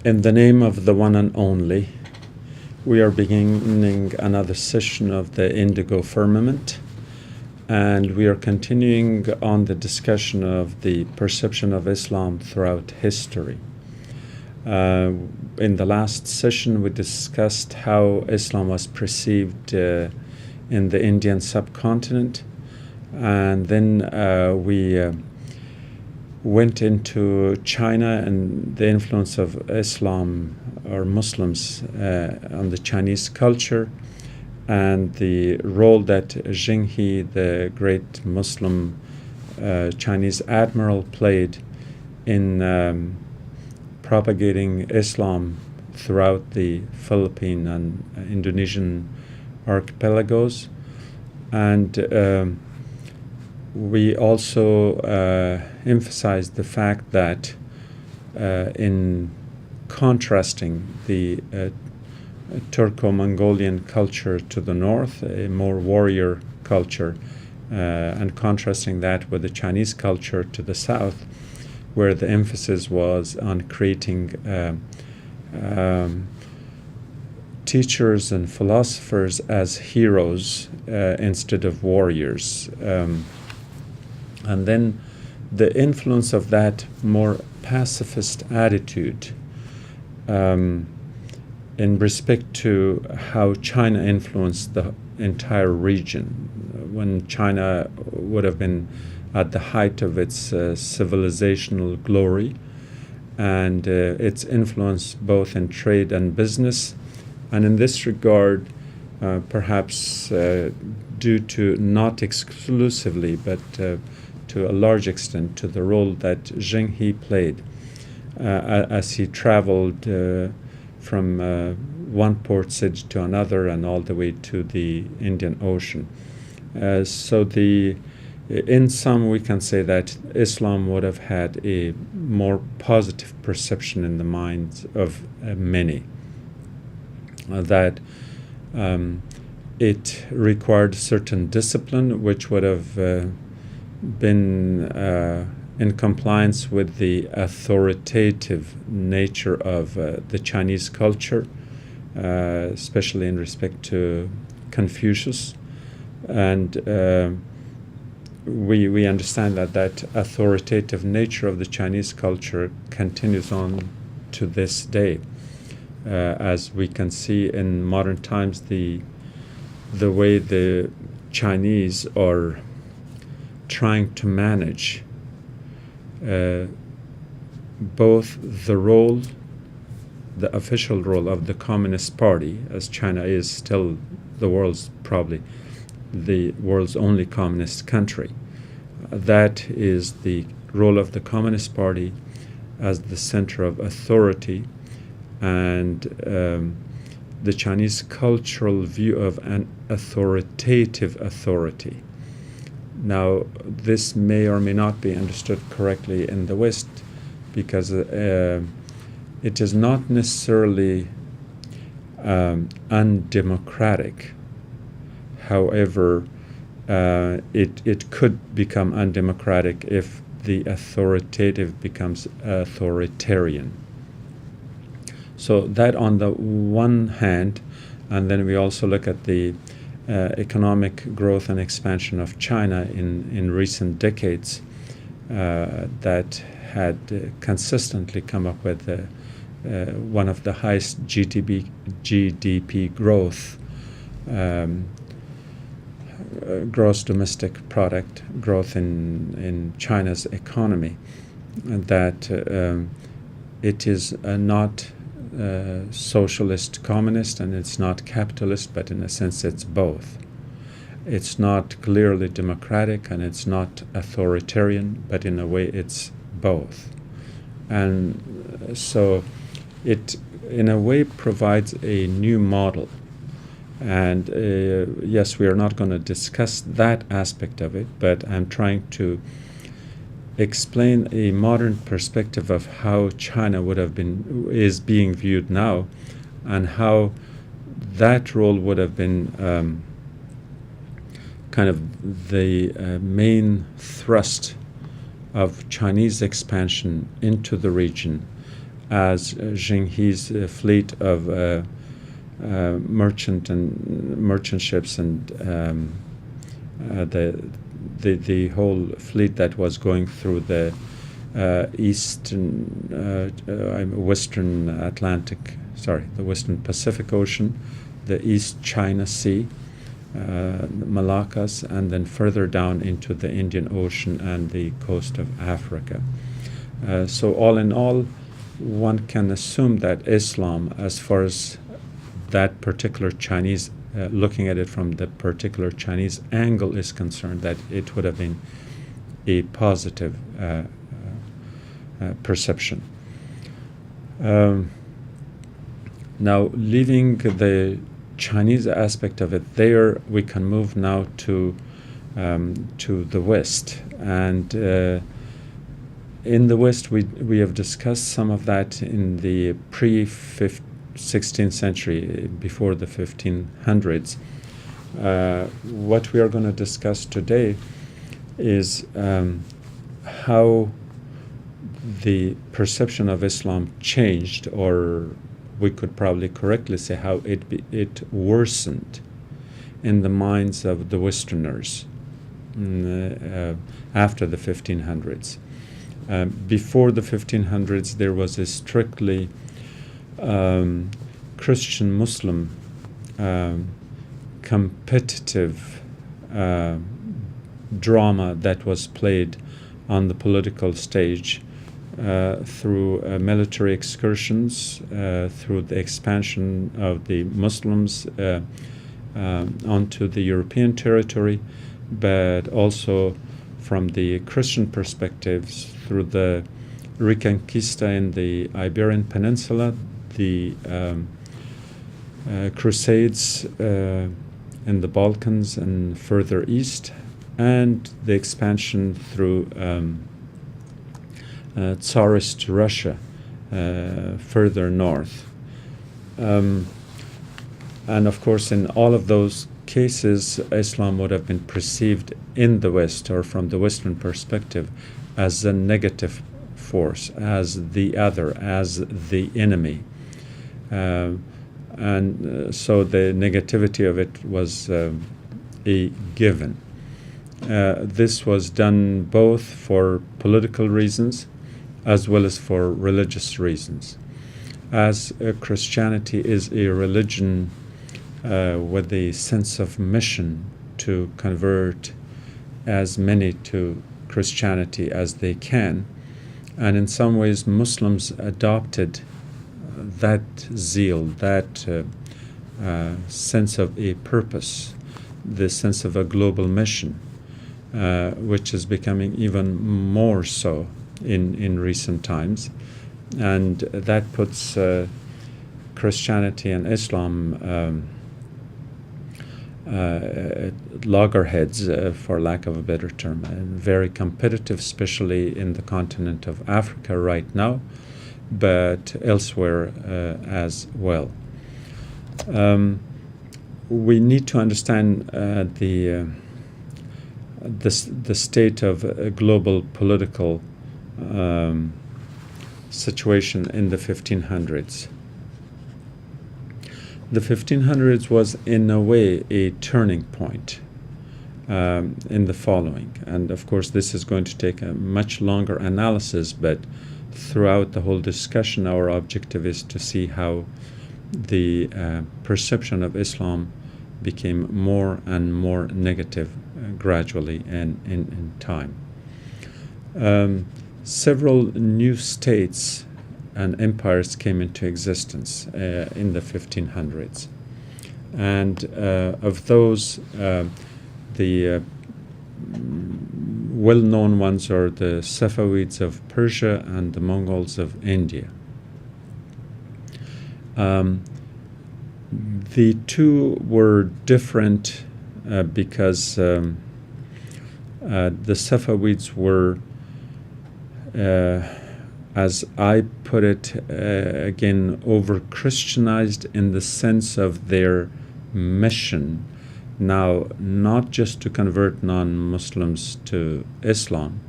In the name of the one and only, we are beginning another session of the Indigo Firmament, and we are continuing on the discussion of the perception of Islam throughout history. In the last session, we discussed how Islam was perceived in the Indian subcontinent, and then we went into China and the influence of Islam or Muslims on the Chinese culture, and the role that Zheng He, the great Muslim Chinese admiral, played in propagating Islam throughout the Philippine and Indonesian archipelagos. And we also emphasized the fact that in contrasting the Turco-Mongolian culture to the north, a more warrior culture, and contrasting that with the Chinese culture to the south, where the emphasis was on creating teachers and philosophers as heroes instead of warriors. And then the influence of that more pacifist attitude in respect to how China influenced the entire region, when China would have been at the height of its civilizational glory, and its influence both in trade and business. And in this regard, perhaps due to not exclusively, but to a large extent, to the role that Zheng He played as he traveled from one port city to another and all the way to the Indian Ocean. In sum, we can say that Islam would have had a more positive perception in the minds of many, that it required certain discipline, which would have been in compliance with the authoritative nature of the Chinese culture, especially in respect to Confucius. And we understand that authoritative nature of the Chinese culture continues on to this day. As we can see in modern times, the way the Chinese are trying to manage both the official role of the Communist Party, as China is still probably the world's only communist country. That is the role of the Communist Party as the center of authority, and the Chinese cultural view of an authoritative authority. Now, this may or may not be understood correctly in the West, because it is not necessarily undemocratic. However, it could become undemocratic if the authoritative becomes authoritarian. So that on the one hand, and then we also look at the economic growth and expansion of China in recent decades, that had consistently come up with one of the highest GDP growth, gross domestic product growth in China's economy, and that it is not socialist communist, and it's not capitalist, but in a sense it's both. It's not clearly democratic, and it's not authoritarian, but in a way it's both. And so it in a way provides a new model. And yes, we are not going to discuss that aspect of it, but I'm trying to explain a modern perspective of how China is being viewed now, and how that role would have been kind of the main thrust of Chinese expansion into the region as Zhenghi's fleet of merchant ships and the whole fleet that was going through the the Western Pacific Ocean, the East China Sea, Malaccas, and then further down into the Indian Ocean and the coast of Africa. So all in all, one can assume that Islam, as far as that particular Chinese, looking at it from the particular Chinese angle is concerned, that it would have been a positive perception. Now, leaving the Chinese aspect of it there, we can move now to the West. And in the West, we have discussed some of that in the pre-16th century, before the 1500s. What we are going to discuss today is how the perception of Islam changed, or we could probably correctly say how it worsened in the minds of the Westerners after the 1500s. Before the 1500s, there was a strictly Christian-Muslim competitive drama that was played on the political stage through military excursions, through the expansion of the Muslims onto the European territory, but also from the Christian perspectives through the Reconquista in the Iberian Peninsula, the Crusades in the Balkans and further east, and the expansion through Tsarist Russia further north. And of course, in all of those cases, Islam would have been perceived in the West, or from the Western perspective, as a negative force, as the other, as the enemy. So the negativity of it was a given. This was done both for political reasons as well as for religious reasons. As Christianity is a religion with a sense of mission to convert as many to Christianity as they can, and in some ways Muslims adopted that zeal, that sense of a purpose, the sense of a global mission, which is becoming even more so in recent times. And that puts Christianity and Islam loggerheads, for lack of a better term, and very competitive, especially in the continent of Africa right now, but elsewhere as well. We need to understand the state of a global political situation in the 1500s. The 1500s was, in a way, a turning point in the following. And of course, this is going to take a much longer analysis, but throughout the whole discussion, our objective is to see how the perception of Islam became more and more negative gradually and in time. Several new states and empires came into existence in the 1500s. And of those, the well-known ones are the Safavids of Persia and the Mongols of India. The two were different because the Safavids were, as I put it, again, over-Christianized in the sense of their mission. Now, not just to convert non-Muslims to Islam,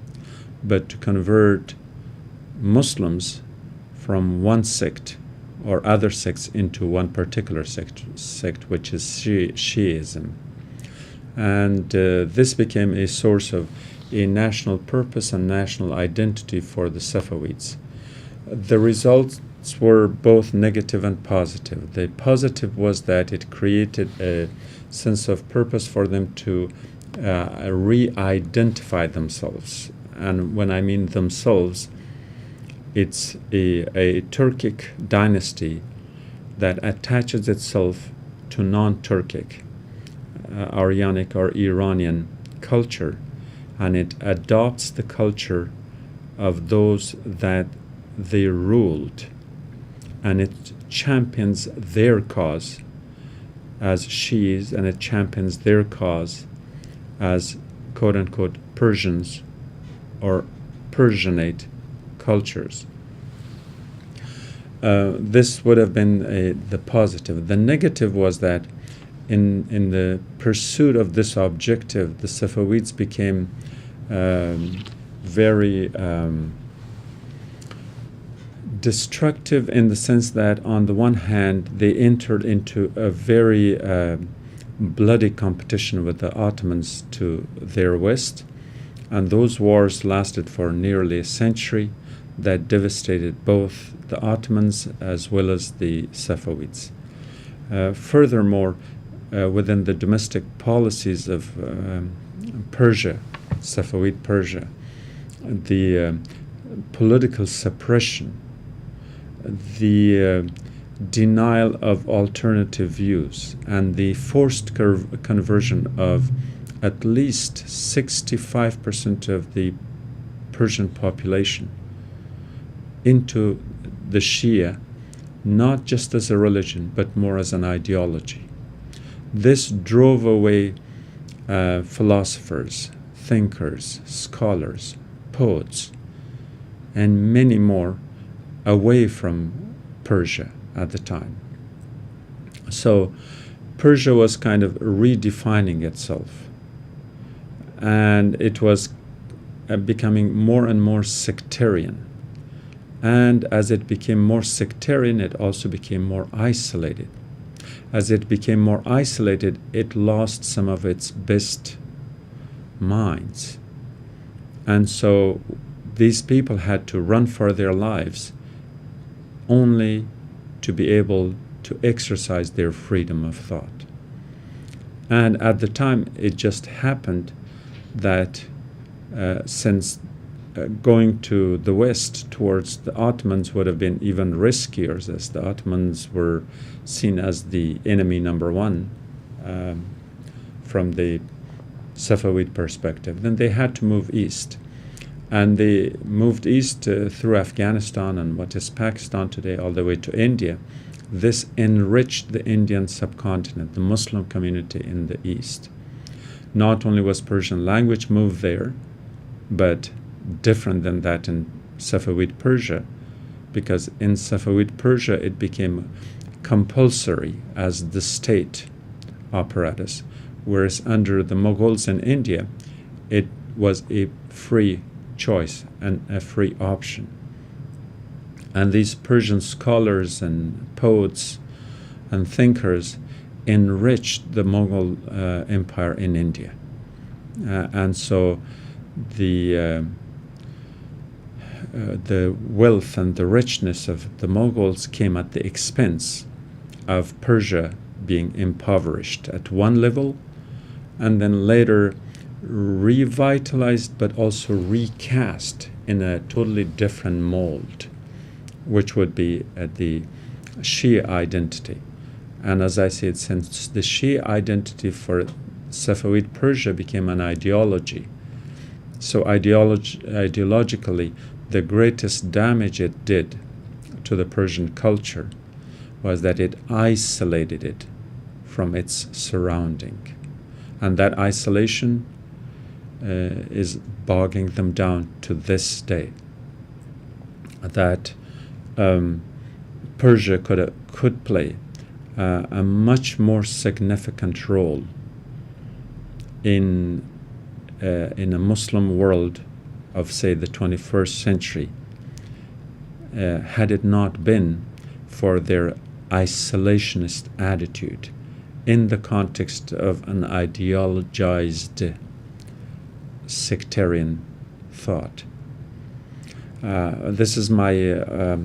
but to convert Muslims from one sect or other sects into one particular sect, which is Shiism. And this became a source of a national purpose and national identity for the Safavids. The results were both negative and positive. The positive was that it created a sense of purpose for them to re-identify themselves. And when I mean themselves, it's a Turkic dynasty that attaches itself to non-Turkic, Aryanic or Iranian culture, and it adopts the culture of those that they ruled, and it champions their cause as Shiis, and it champions their cause as quote-unquote Persians or Persianate cultures. This would have been the positive. The negative was that in the pursuit of this objective, the Safavids became very destructive, in the sense that on the one hand they entered into a very bloody competition with the Ottomans to their west, and those wars lasted for nearly a century that devastated both the Ottomans as well as the Safavids. Furthermore, within the domestic policies of Persia, Safavid Persia, the political suppression, the denial of alternative views, and the forced conversion of at least 65% of the Persian population into the Shia, not just as a religion, but more as an ideology. This drove away philosophers, thinkers, scholars, poets, and many more away from Persia at the time. So Persia was kind of redefining itself, and it was becoming more and more sectarian. And as it became more sectarian, it also became more isolated. As it became more isolated, it lost some of its best minds. And so these people had to run for their lives only to be able to exercise their freedom of thought. And at the time, it just happened that since going to the west towards the Ottomans would have been even riskier, as the Ottomans were seen as the enemy number one from the Safavid perspective, then they had to move east. And they moved east through Afghanistan and what is Pakistan today, all the way to India. This enriched the Indian subcontinent, the Muslim community in the east. Not only was Persian language moved there, but different than that in Safavid Persia, because in Safavid Persia it became compulsory as the state apparatus, whereas under the Mughals in India it was a free choice and a free option. And these Persian scholars and poets and thinkers enriched the Mughal empire in India. And so the wealth and the richness of the Mughals came at the expense of Persia being impoverished at one level, and then later revitalized but also recast in a totally different mold, which would be the Shia identity. And as I said, since the Shia identity for Safavid Persia became an ideology, so ideologically, the greatest damage it did to the Persian culture was that it isolated it from its surrounding. And that isolation is bogging them down to this day. That Persia could play a much more significant role in a Muslim world of, say, the 21st century, had it not been for their isolationist attitude in the context of an ideologized sectarian thought. This is my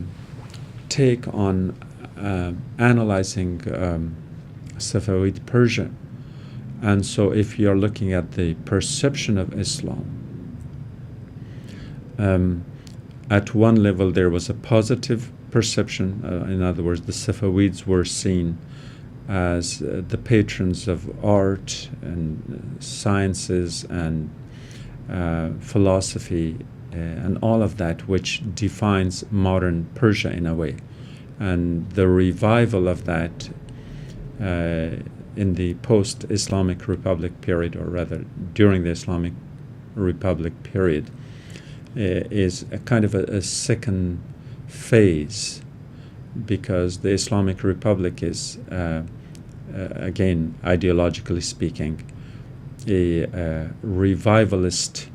take on analyzing Safavid Persia. And so if you're looking at the perception of Islam, at one level there was a positive perception. In other words, the Safavids were seen as the patrons of art and sciences and philosophy and all of that which defines modern Persia in a way. And the revival of that in the post-Islamic Republic period, or rather during the Islamic Republic period, is a kind of a second phase, because the Islamic Republic is, again, ideologically speaking, a revivalist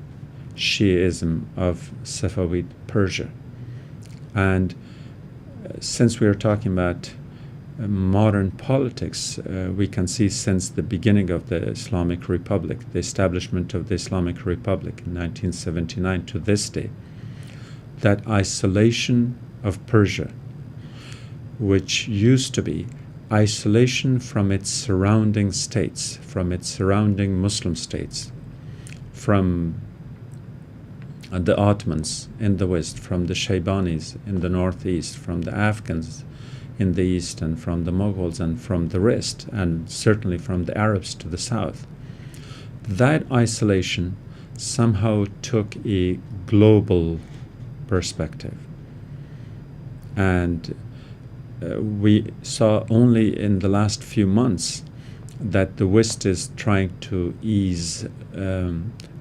Shi'ism of Safavid Persia. And since we are talking about modern politics, we can see since the beginning of the Islamic Republic, the establishment of the Islamic Republic in 1979 to this day, that isolation of Persia, which used to be isolation from its surrounding states, from its surrounding Muslim states, from the Ottomans in the west, from the Shaybanis in the northeast, from the Afghans in the east, and from the Mughals and from the rest, and certainly from the Arabs to the south. That isolation somehow took a global perspective. And we saw only in the last few months that the West is trying to ease a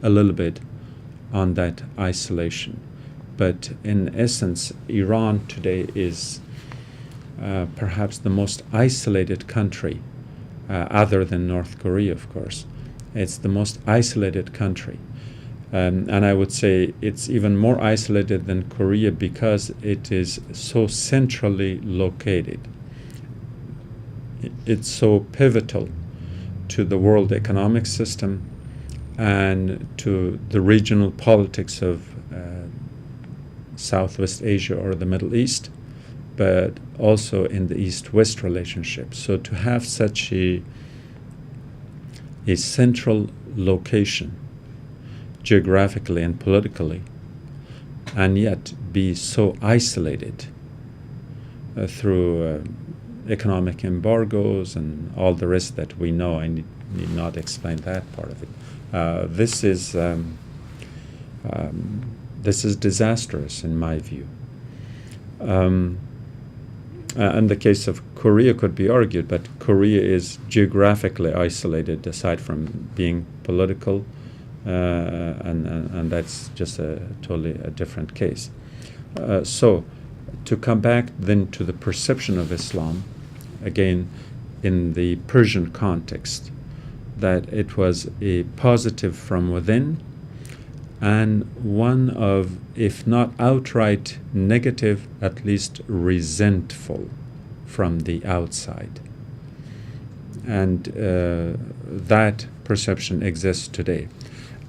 little bit on that isolation. But in essence, Iran today is perhaps the most isolated country, other than North Korea, of course. It's the most isolated country. And I would say it's even more isolated than Korea because it is so centrally located. It's so pivotal to the world economic system and to the regional politics of Southwest Asia or the Middle East, but also in the East-West relationship. So to have such a central location geographically and politically, and yet be so isolated through economic embargoes and all the rest that we know. I need not explain that part of it. This is disastrous in my view. And the case of Korea could be argued, but Korea is geographically isolated aside from being political, and that's just a totally different case. So to come back then to the perception of Islam, again in the Persian context, that it was a positive from within and one of, if not outright negative, at least resentful from the outside. And that perception exists today.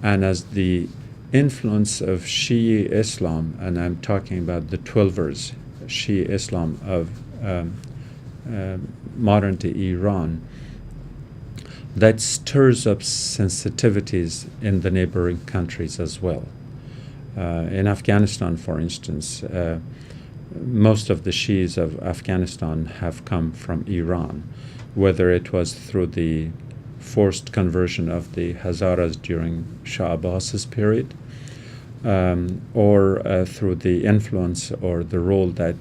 And as the influence of Shia Islam, and I'm talking about the Twelvers, Shia Islam of modern-day Iran, that stirs up sensitivities in the neighboring countries as well. In Afghanistan, for instance, most of the Shias of Afghanistan have come from Iran, whether it was through the forced conversion of the Hazaras during Shah Abbas's period, or through the influence or the role that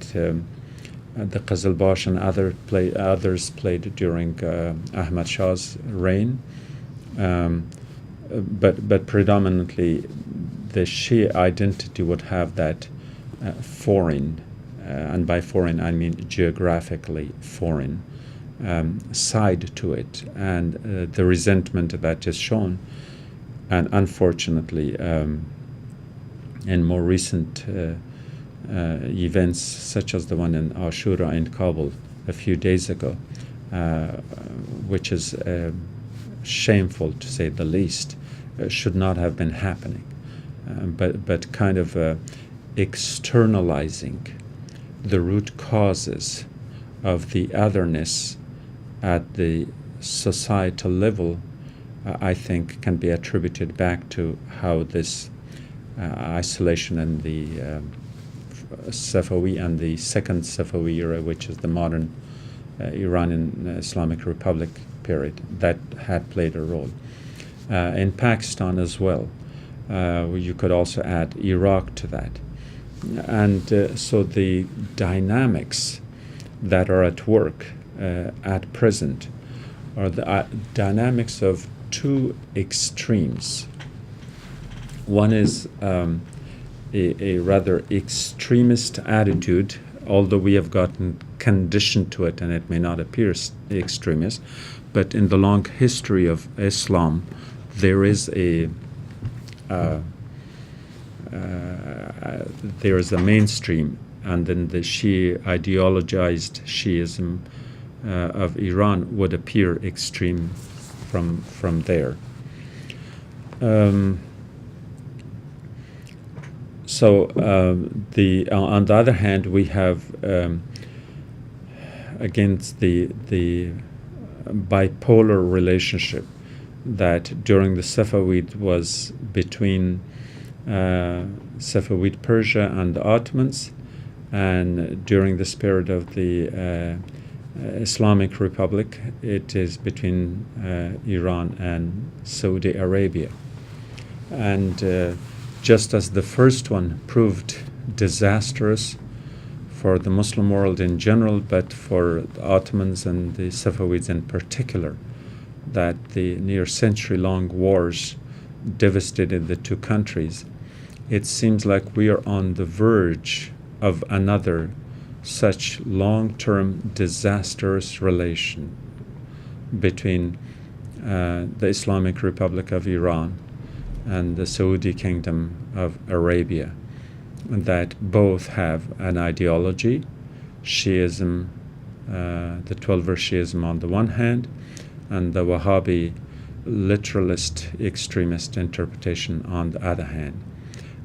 the Qazilbash and others played during Ahmad Shah's reign. But predominantly the Shia identity would have that foreign, and by foreign I mean geographically foreign, side to it, and the resentment that is shown. And unfortunately, in more recent events such as the one in Ashura in Kabul a few days ago, which is shameful to say the least, should not have been happening. But kind of externalizing the root causes of the otherness at the societal level, I think can be attributed back to how this isolation in the Safawi and the second Safawi era, which is the modern Iranian Islamic Republic period, that had played a role. In Pakistan as well. You could also add Iraq to that. And so the dynamics that are at work at present are the dynamics of two extremes. One is a rather extremist attitude, although we have gotten conditioned to it and it may not appear extremist, but in the long history of Islam, there is a mainstream, and then the ideologized Shiism of Iran would appear extreme from there. On the other hand, we have against the bipolar relationship that during the Safavid was between Safavid Persia and the Ottomans, and during the period of the Islamic Republic, it is between Iran and Saudi Arabia. And just as the first one proved disastrous for the Muslim world in general, but for the Ottomans and the Safavids in particular, that the near century-long wars devastated the two countries, it seems like we are on the verge of another such long-term disastrous relation between the Islamic Republic of Iran and the Saudi Kingdom of Arabia, that both have an ideology, Shiism, the Twelver Shiism on the one hand, and the Wahhabi literalist extremist interpretation on the other hand.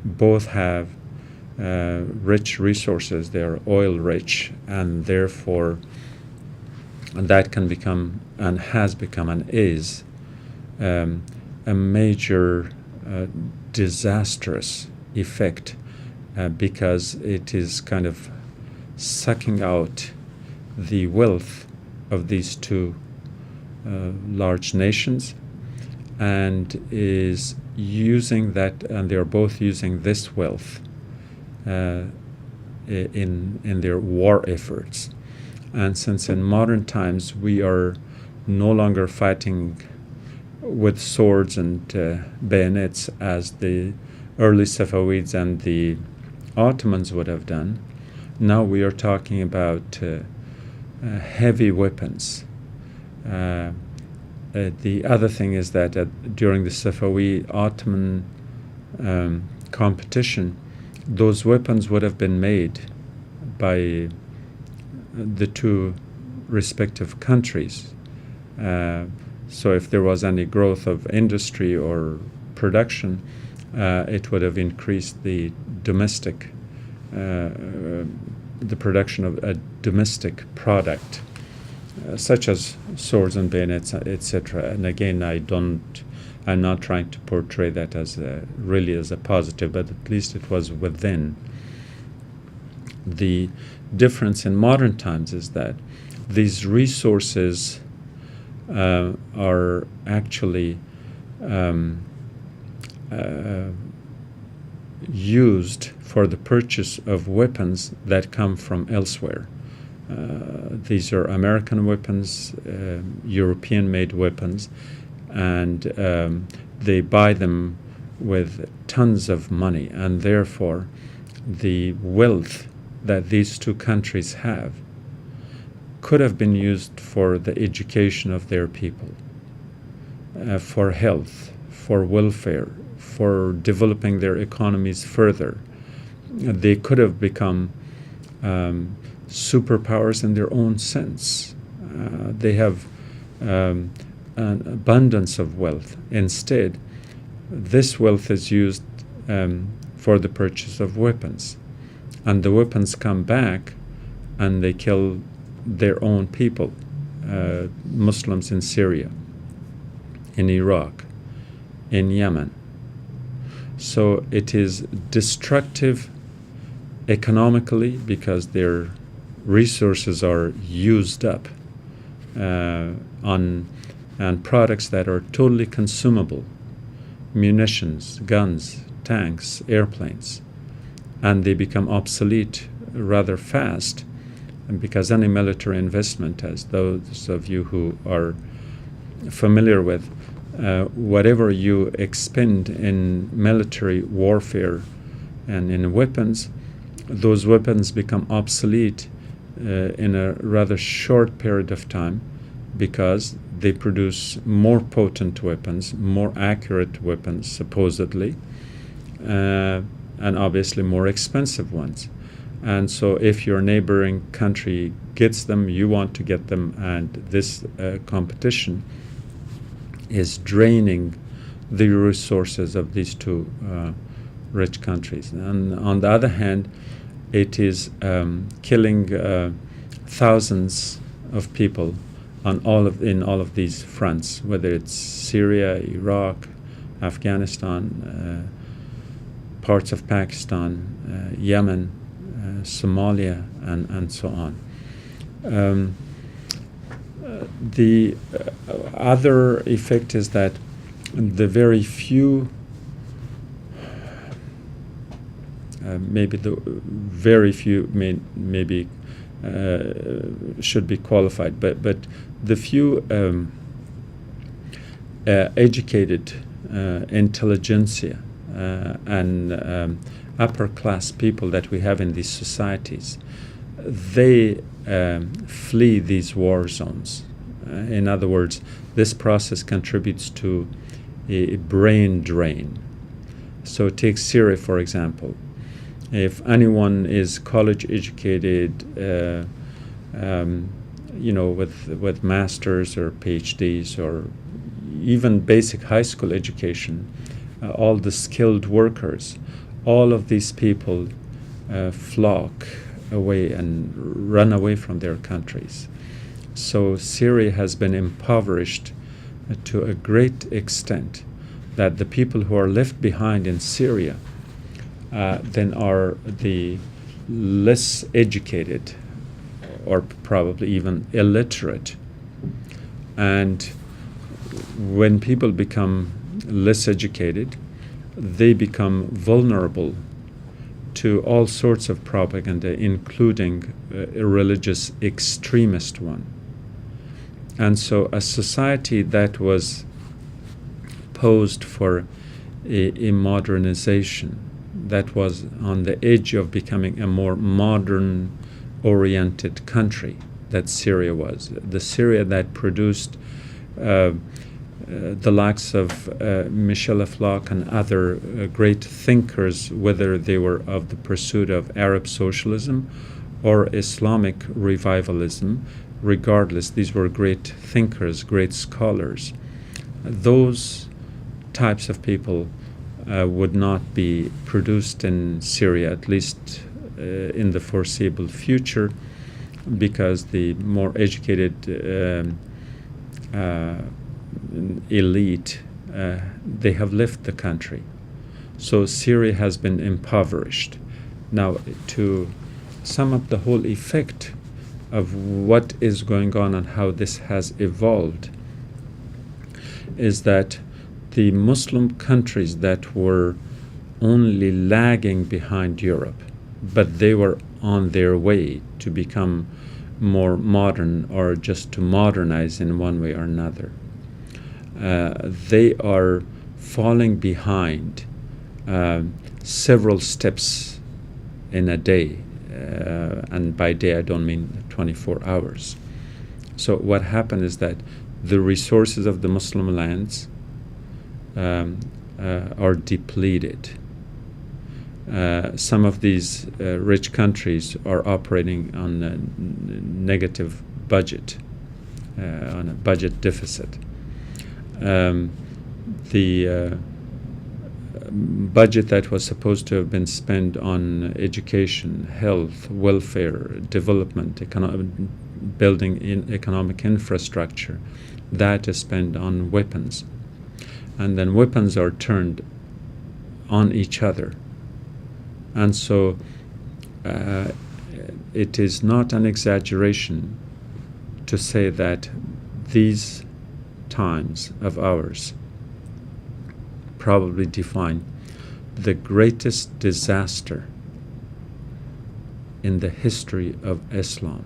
Both have rich resources. They are oil rich, and therefore that can become and has become and is a major disastrous effect because it is kind of sucking out the wealth of these two large nations, and is using that, and they are both using this wealth in their war efforts. And since in modern times we are no longer fighting with swords and bayonets as the early Safavids and the Ottomans would have done, now we are talking about heavy weapons. The other thing is that during the Safawi-Ottoman competition, those weapons would have been made by the two respective countries. So if there was any growth of industry or production, it would have increased the domestic, the production of a domestic product, such as swords and bayonets, etc. And again, I'm not trying to portray that as really as a positive, but at least it was within. The difference in modern times is that these resources are actually used for the purchase of weapons that come from elsewhere. These are American weapons, European-made weapons, and they buy them with tons of money, and therefore the wealth that these two countries have could have been used for the education of their people, for health, for welfare, for developing their economies further. they could have become superpowers in their own sense. They have an abundance of wealth. Instead, this wealth is used for the purchase of weapons. And the weapons come back and they kill their own people, Muslims in Syria, in Iraq, in Yemen. So it is destructive economically because their resources are used up on products that are totally consumable, munitions, guns, tanks, airplanes, and they become obsolete rather fast. And because any military investment, as those of you who are familiar with, whatever you expend in military warfare and in weapons, those weapons become obsolete in a rather short period of time because they produce more potent weapons, more accurate weapons, supposedly, and obviously more expensive ones. And so if your neighboring country gets them, you want to get them, and this competition is draining the resources of these two rich countries. And on the other hand, it is killing thousands of people in all of these fronts, whether it's Syria, Iraq, Afghanistan, parts of Pakistan, Yemen, Somalia, and so on. The other effect is that the very few, maybe should be qualified, but the few educated intelligentsia and upper class people that we have in these societies, they flee these war zones. In other words, this process contributes to a brain drain. So take Syria, for example. If anyone is college educated, with masters or PhDs or even basic high school education, all the skilled workers, all of these people flock away and run away from their countries. So Syria has been impoverished to a great extent that the people who are left behind in Syria then are the less educated or probably even illiterate. And when people become less educated, they become vulnerable to all sorts of propaganda, including a religious extremist one. And so a society that was posed for a modernization, that was on the edge of becoming a more modern-oriented country, that Syria was. The Syria that produced the likes of Michel Aflaq and other great thinkers, whether they were of the pursuit of Arab socialism or Islamic revivalism, regardless, these were great thinkers, great scholars. Those types of people would not be produced in Syria, at least in the foreseeable future, because the more educated elite, they have left the country. So Syria has been impoverished. Now, to sum up the whole effect of what is going on and how this has evolved, is that the Muslim countries that were only lagging behind Europe, but they were on their way to become more modern or just to modernize in one way or another, they are falling behind several steps in a day. And by day I don't mean 24 hours. So what happened is that the resources of the Muslim lands are depleted. Some of these rich countries are operating on a negative budget, on a budget deficit. The budget that was supposed to have been spent on education, health, welfare, development, building in economic infrastructure, that is spent on weapons. And then weapons are turned on each other. And so it is not an exaggeration to say that these times of ours probably define the greatest disaster in the history of Islam.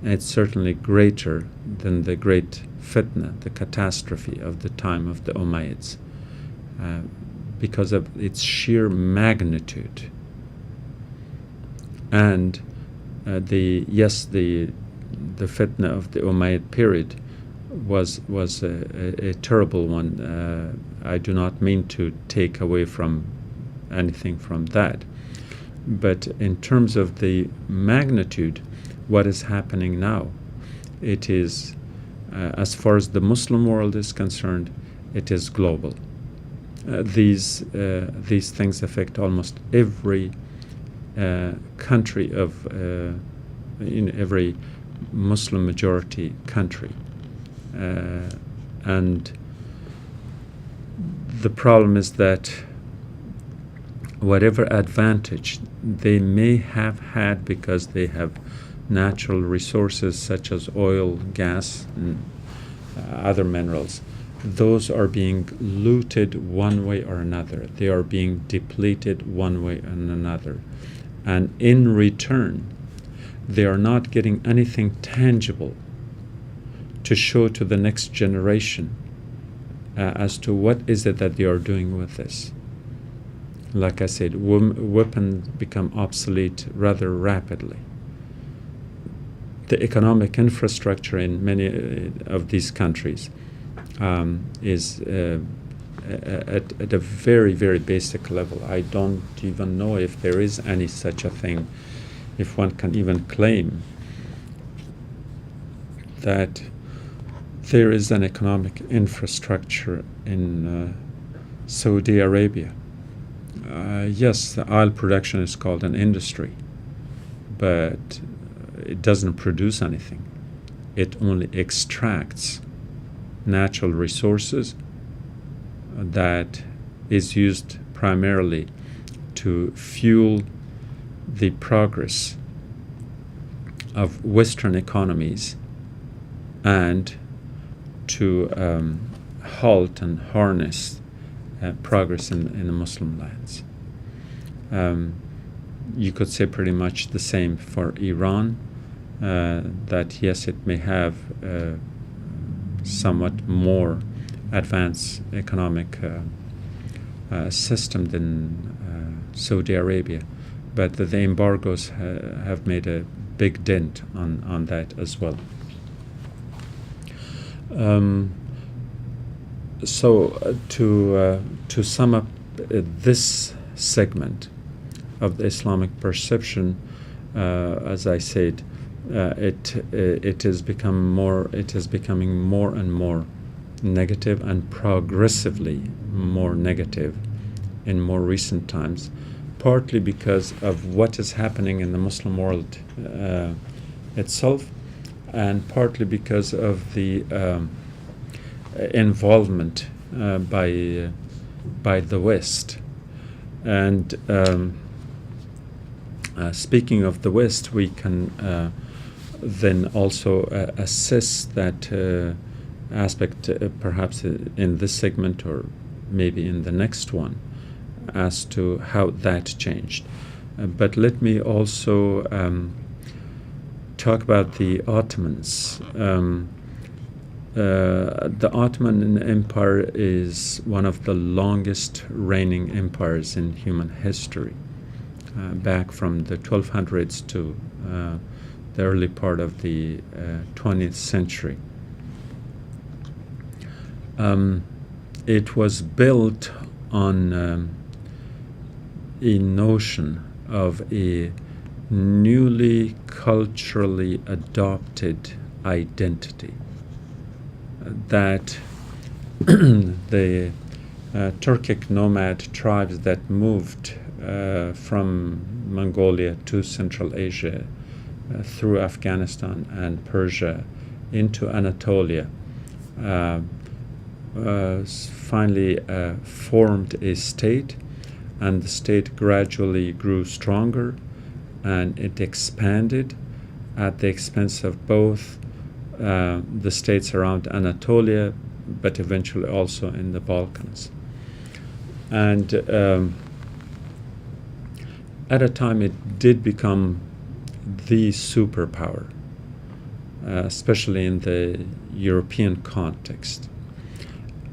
It's certainly greater than the great fitna, the catastrophe of the time of the Umayyads, because of its sheer magnitude. And the fitna of the Umayyad period was a terrible one. I do not mean to take away from anything from that, but in terms of the magnitude, what is happening now, it is, as far as the Muslim world is concerned, it is global. These things affect almost every country of in every Muslim majority country, and the problem is that whatever advantage they may have had because they have natural resources such as oil, gas, and other minerals, those are being looted one way or another. They are being depleted one way and another. And in return, they are not getting anything tangible to show to the next generation as to what is it that they are doing with this. Like I said, weapons become obsolete rather rapidly. The economic infrastructure in many of these countries is at a very, very basic level. I don't even know if there is any such a thing, if one can even claim that there is an economic infrastructure in Saudi Arabia. Yes, the oil production is called an industry, but it doesn't produce anything. It only extracts natural resources that is used primarily to fuel the progress of Western economies and to halt and harness progress in the Muslim lands. You could say pretty much the same for Iran, that yes, it may have somewhat more advanced economic system than Saudi Arabia, but the embargoes have made a big dent on that as well. So to sum up this segment of the Islamic perception, as I said, it is becoming more and more negative, and progressively more negative in more recent times, partly because of what is happening in the Muslim world itself, and partly because of the involvement by the West. And speaking of the West, we can then also assess that aspect perhaps in this segment or maybe in the next one as to how that changed. But let me also talk about the Ottomans. The Ottoman Empire is one of the longest reigning empires in human history, back from the 1200s to the early part of the 20th century. It was built on a notion of a newly culturally adopted identity that the Turkic nomad tribes that moved from Mongolia to Central Asia through Afghanistan and Persia into Anatolia finally formed a state, and the state gradually grew stronger and it expanded at the expense of both the states around Anatolia, but eventually also in the Balkans. And at a time it did become the superpower, especially in the European context.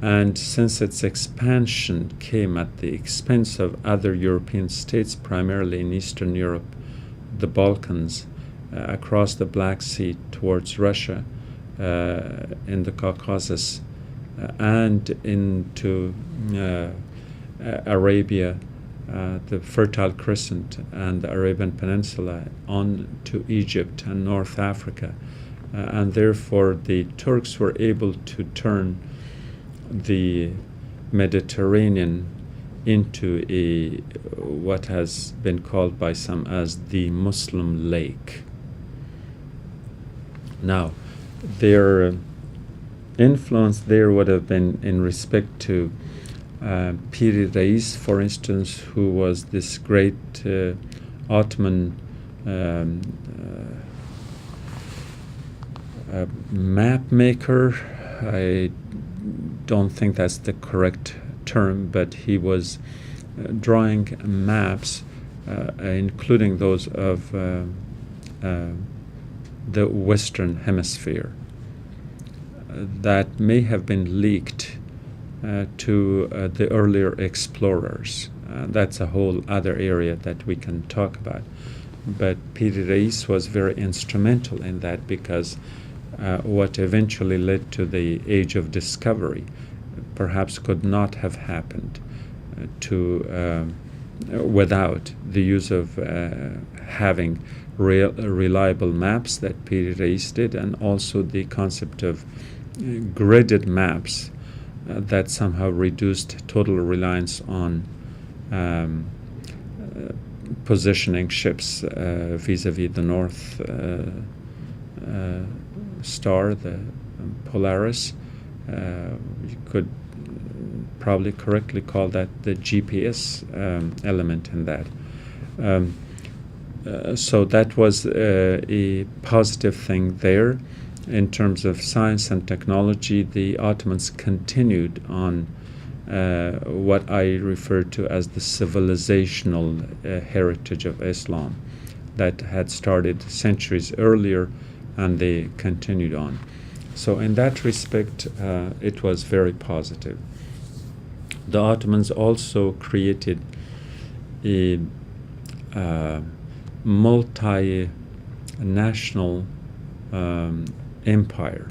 And since its expansion came at the expense of other European states, primarily in Eastern Europe, the Balkans, across the Black Sea towards Russia, in the Caucasus, and into Arabia, the Fertile Crescent and the Arabian Peninsula, on to Egypt and North Africa. And therefore the Turks were able to turn the Mediterranean into what has been called by some as the Muslim lake. Now, their influence there would have been in respect to Piri Reis, for instance, who was this great Ottoman map maker. I don't think that's the correct term, but he was drawing maps, including those of the Western Hemisphere, that may have been leaked to the earlier explorers. That's a whole other area that we can talk about. But Piri Reis was very instrumental in that, because what eventually led to the Age of Discovery perhaps could not have happened without the use of having reliable maps that Piri Reis did, and also the concept of gridded maps that somehow reduced total reliance on positioning ships vis-a-vis the North Star, the Polaris. You could probably correctly call that the GPS element in that. So that was a positive thing there. In terms of science and technology, the Ottomans continued on what I refer to as the civilizational heritage of Islam that had started centuries earlier, and they continued on. So in that respect, it was very positive. The Ottomans also created a multinational empire.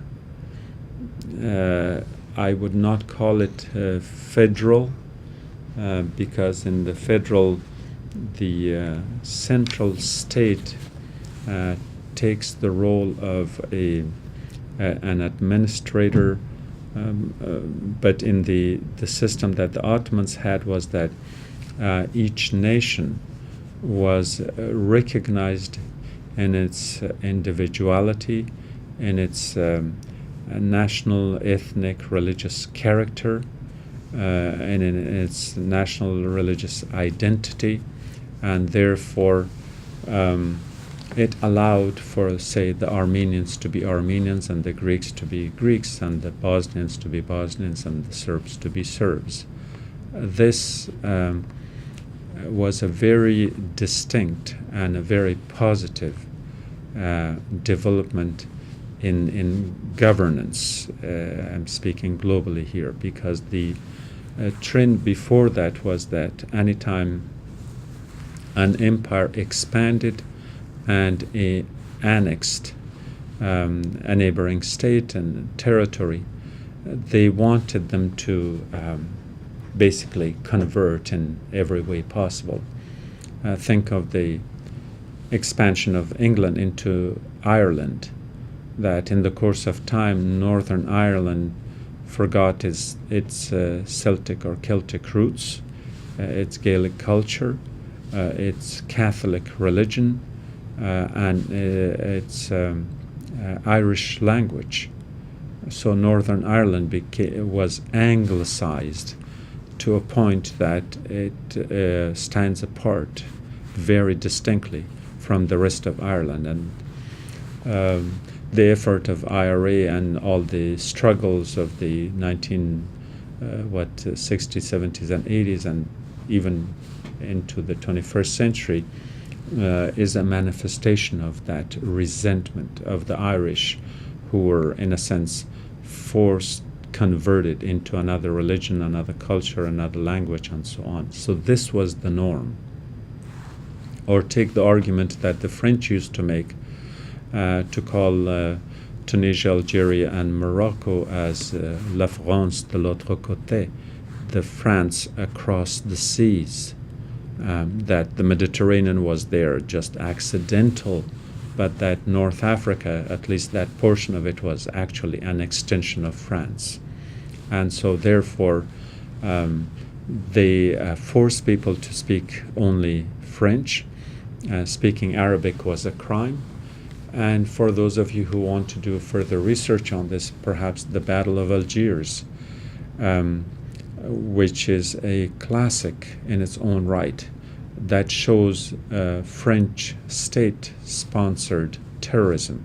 I would not call it federal, because in the federal, the central state takes the role of an administrator, but in the system that the Ottomans had was that each nation was recognized in its individuality, in its national, ethnic, religious character, and in its national religious identity, and therefore it allowed for, say, the Armenians to be Armenians, and the Greeks to be Greeks, and the Bosnians to be Bosnians, and the Serbs to be Serbs. This was a very distinct and a very positive development in governance. I'm speaking globally here, because the trend before that was that anytime an empire expanded and annexed a neighboring state and territory, they wanted them to basically convert in every way possible. Think of the expansion of England into Ireland, that in the course of time Northern Ireland forgot its Celtic or Celtic roots, its Gaelic culture, its Catholic religion, and its Irish language. So Northern Ireland was anglicized to a point that it stands apart very distinctly from the rest of Ireland. And the effort of IRA and all the struggles of the 60s, 70s, and 80s, and even into the 21st century, is a manifestation of that resentment of the Irish, who were, in a sense, converted into another religion, another culture, another language, and so on. So this was the norm. Or take the argument that the French used to make, to call Tunisia, Algeria, and Morocco as la France de l'autre côté, the France across the seas, that the Mediterranean was there, just accidental, but that North Africa, at least that portion of it, was actually an extension of France. And so therefore they forced people to speak only French. Speaking Arabic was a crime. And for those of you who want to do further research on this, perhaps the Battle of Algiers, which is a classic in its own right, that shows French state-sponsored terrorism.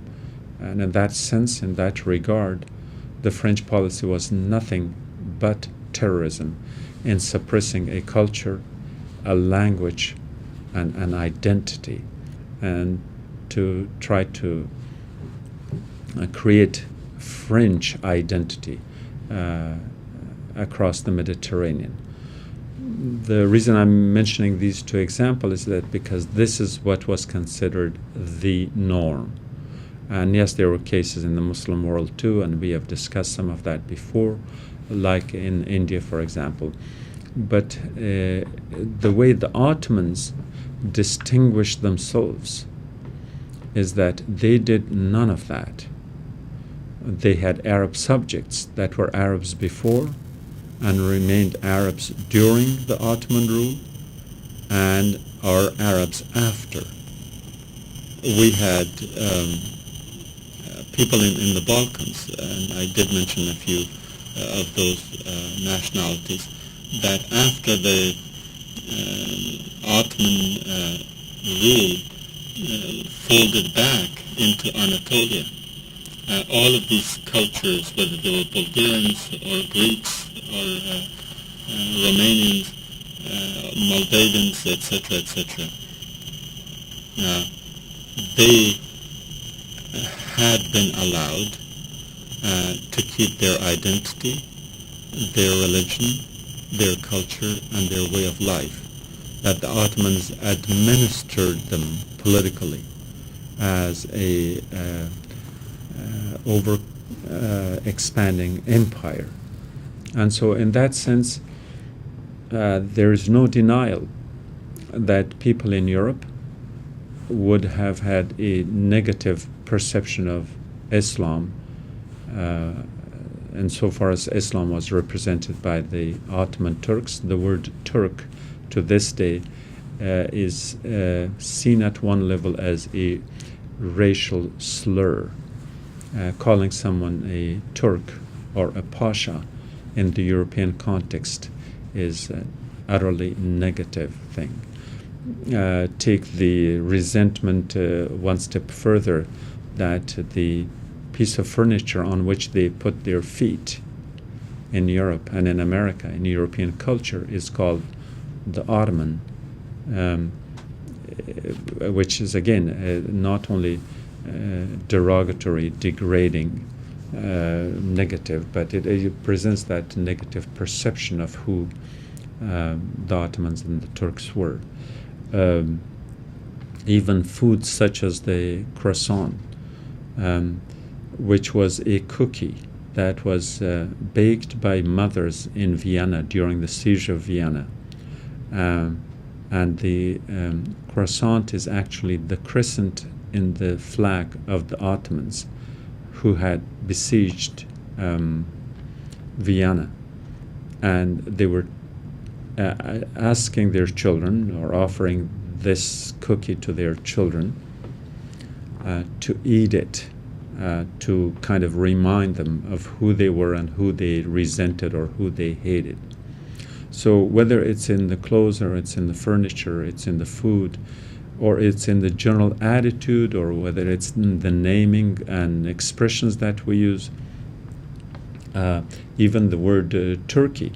And in that sense, in that regard, the French policy was nothing but terrorism in suppressing a culture, a language, and an identity, and to try to create French identity across the Mediterranean. The reason I'm mentioning these two examples is that because this is what was considered the norm. And yes, there were cases in the Muslim world too, and we have discussed some of that before, like in India, for example. But the way the Ottomans distinguished themselves is that they did none of that. They had Arab subjects that were Arabs before and remained Arabs during the Ottoman rule, and are Arabs after. We had people in the Balkans, and I did mention a few of those nationalities, that after the Ottoman rule folded back into Anatolia, all of these cultures, whether they were Bulgarians or Greeks or Romanians, Moldavans, etc., etc., they had been allowed to keep their identity, their religion, their culture, and their way of life, that the Ottomans administered them politically as a expanding empire. And so in that sense, there is no denial that people in Europe would have had a negative perception of Islam, insofar as Islam was represented by the Ottoman Turks. The word Turk to this day is seen at one level as a racial slur. Calling someone a Turk or a Pasha in the European context is an utterly negative thing. Take the resentment one step further, that the piece of furniture on which they put their feet in Europe and in America, in European culture, is called the Ottoman, which is again not only derogatory, degrading, negative, but it presents that negative perception of who the Ottomans and the Turks were. Even foods such as the croissant, which was a cookie that was baked by mothers in Vienna during the siege of Vienna, and the croissant is actually the crescent in the flag of the Ottomans, who had besieged Vienna, and they were asking their children, or offering this cookie to their children, to eat it, to kind of remind them of who they were and who they resented or who they hated. So whether it's in the clothes, or it's in the furniture, it's in the food, or it's in the general attitude, or whether it's in the naming and expressions that we use, even the word turkey,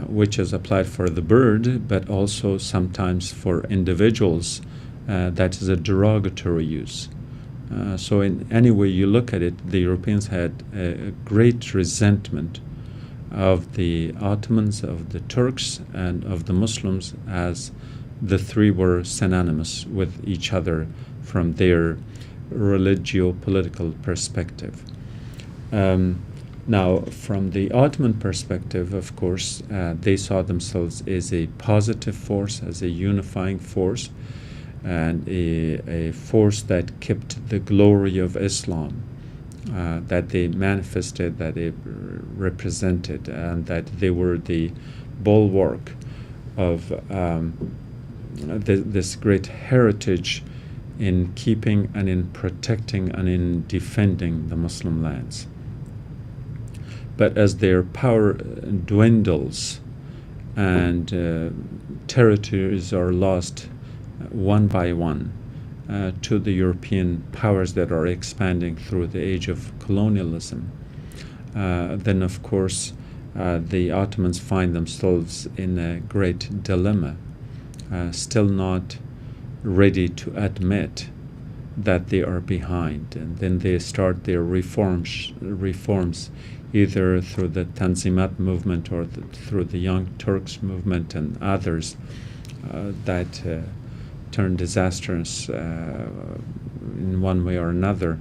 which is applied for the bird, but also sometimes for individuals, that is a derogatory use. So in any way you look at it, the Europeans had a great resentment of the Ottomans, of the Turks, and of the Muslims, as the three were synonymous with each other from their religio-political perspective. Now, from the Ottoman perspective, of course, they saw themselves as a positive force, as a unifying force, and a force that kept the glory of Islam, that they manifested, that they represented, and that they were the bulwark of this great heritage in keeping and in protecting and in defending the Muslim lands. But as their power dwindles and territories are lost one by one to the European powers that are expanding through the age of colonialism, then of course the Ottomans find themselves in a great dilemma, still not ready to admit that they are behind, and then they start their reforms either through the Tanzimat movement or through the Young Turks movement and others that turned disastrous in one way or another.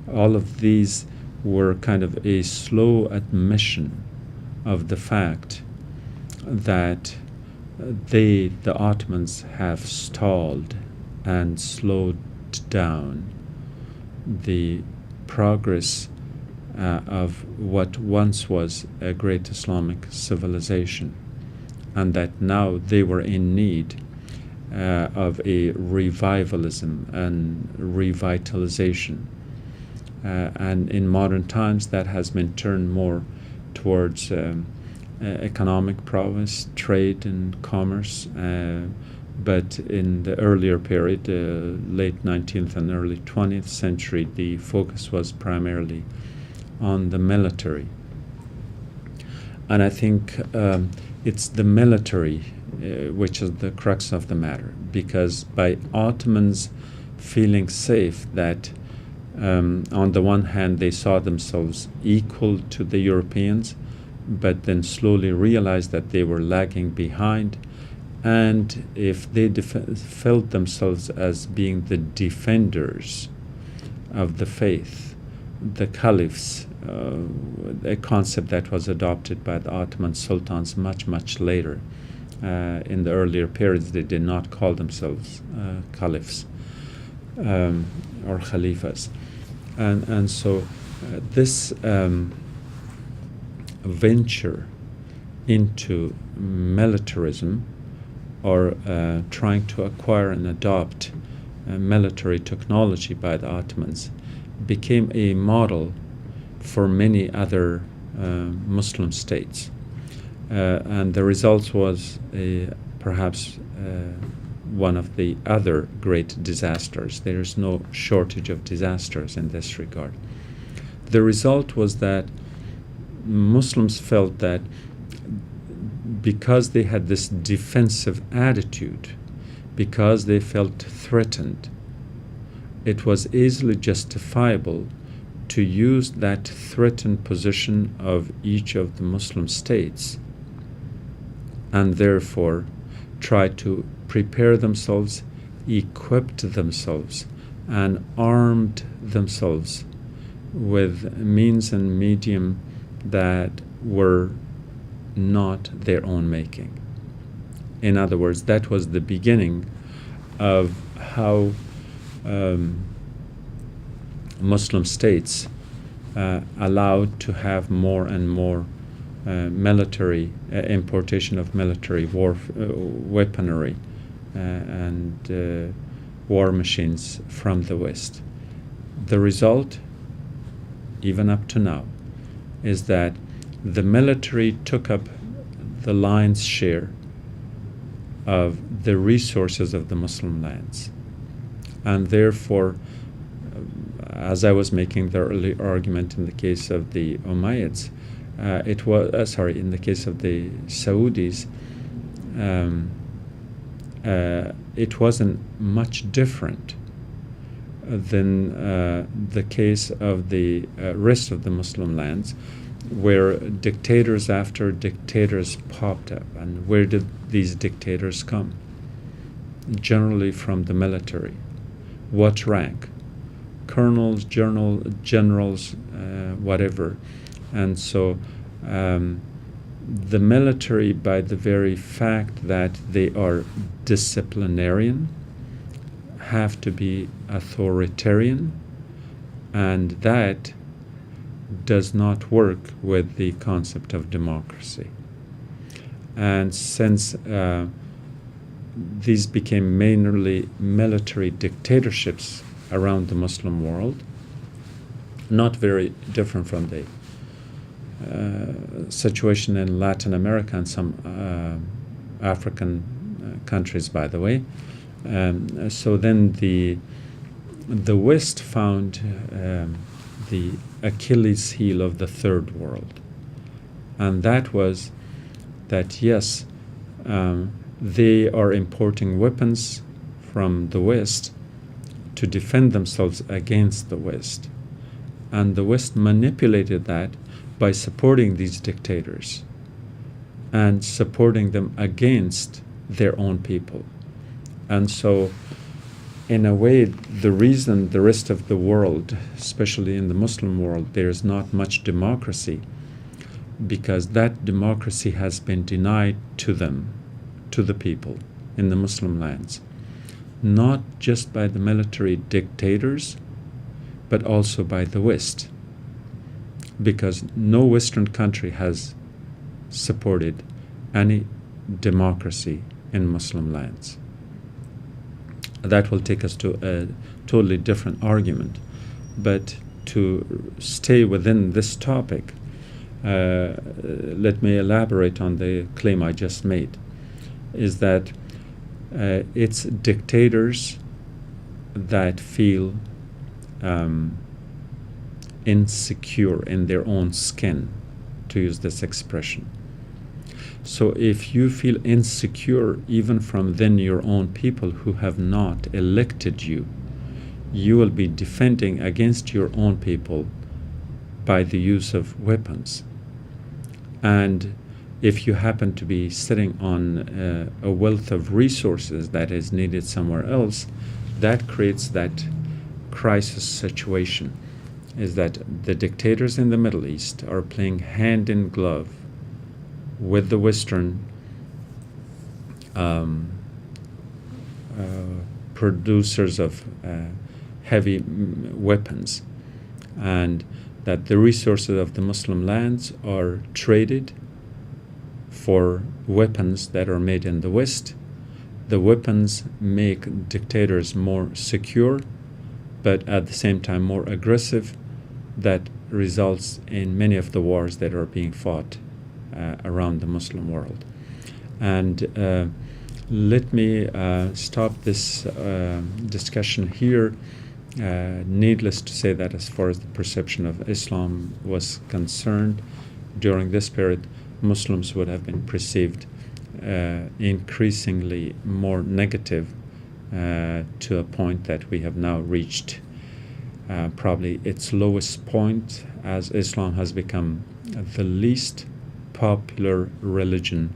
All of these were kind of a slow admission of the fact that the Ottomans have stalled and slowed down the progress of what once was a great Islamic civilization, and that now they were in need of a revivalism and revitalization. And in modern times, that has been turned more towards economic prowess, trade and commerce. But in the earlier period, late 19th and early 20th century, the focus was primarily on the military. And I think it's the military which is the crux of the matter, because by Ottomans feeling safe that on the one hand they saw themselves equal to the Europeans, but then slowly realized that they were lagging behind, and if they felt themselves as being the defenders of the faith, the caliphs, a concept that was adopted by the Ottoman sultans much later. In the earlier periods, they did not call themselves caliphs or khalifas. And so this venture into militarism, or trying to acquire and adopt military technology by the Ottomans, became a model for many other Muslim states. And the result was perhaps one of the other great disasters. There is no shortage of disasters in this regard. The result was that Muslims felt that because they had this defensive attitude, because they felt threatened, it was easily justifiable to use that threatened position of each of the Muslim states, and therefore try to prepare themselves, equipped themselves, and armed themselves with means and medium that were not their own making. In other words, that was the beginning of how Muslim states allowed to have more and more military importation of military weaponry and war machines from the West. The result, even up to now, is that the military took up the lion's share of the resources of the Muslim lands. And therefore, as I was making the early argument in the case of the Umayyads, in the case of the Saudis, it wasn't much different than the case of the rest of the Muslim lands, where dictators after dictators popped up. And where did these dictators come? Generally from the military. What rank? Colonels, generals, whatever. And so the military, by the very fact that they are disciplinarian, have to be authoritarian, and that does not work with the concept of democracy. And since these became mainly military dictatorships around the Muslim world, not very different from the situation in Latin America and some African countries, by the way. So then the West found the Achilles heel of the third world, and that was that yes, they are importing weapons from the West to defend themselves against the West, and the West manipulated that by supporting these dictators and supporting them against their own people. And so in a way, the reason the rest of the world, especially in the Muslim world, there's not much democracy, because that democracy has been denied to them, to the people in the Muslim lands, not just by the military dictators, but also by the West, because no Western country has supported any democracy in Muslim lands. That will take us to a totally different argument. But to stay within this topic, let me elaborate on the claim I just made, is that it's dictators that feel insecure in their own skin, to use this expression. So if you feel insecure even from within your own people who have not elected you, you will be defending against your own people by the use of weapons. And if you happen to be sitting on a wealth of resources that is needed somewhere else, that creates that crisis situation, is that the dictators in the Middle East are playing hand in glove with the Western producers of heavy weapons, and that the resources of the Muslim lands are traded for weapons that are made in the West. The weapons make dictators more secure, but at the same time more aggressive. That results in many of the wars that are being fought around the Muslim world. And let me stop this discussion here. Needless to say that as far as the perception of Islam was concerned, during this period, Muslims would have been perceived increasingly more negative to a point that we have now reached probably its lowest point, as Islam has become the least popular religion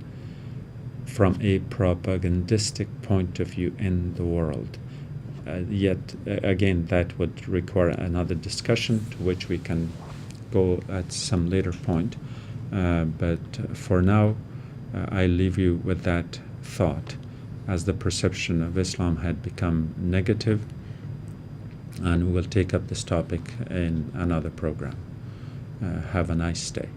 from a propagandistic point of view in the world. Yet again, that would require another discussion to which we can go at some later point. But for now, I leave you with that thought as the perception of Islam had become negative, and we will take up this topic in another program. Have a nice day.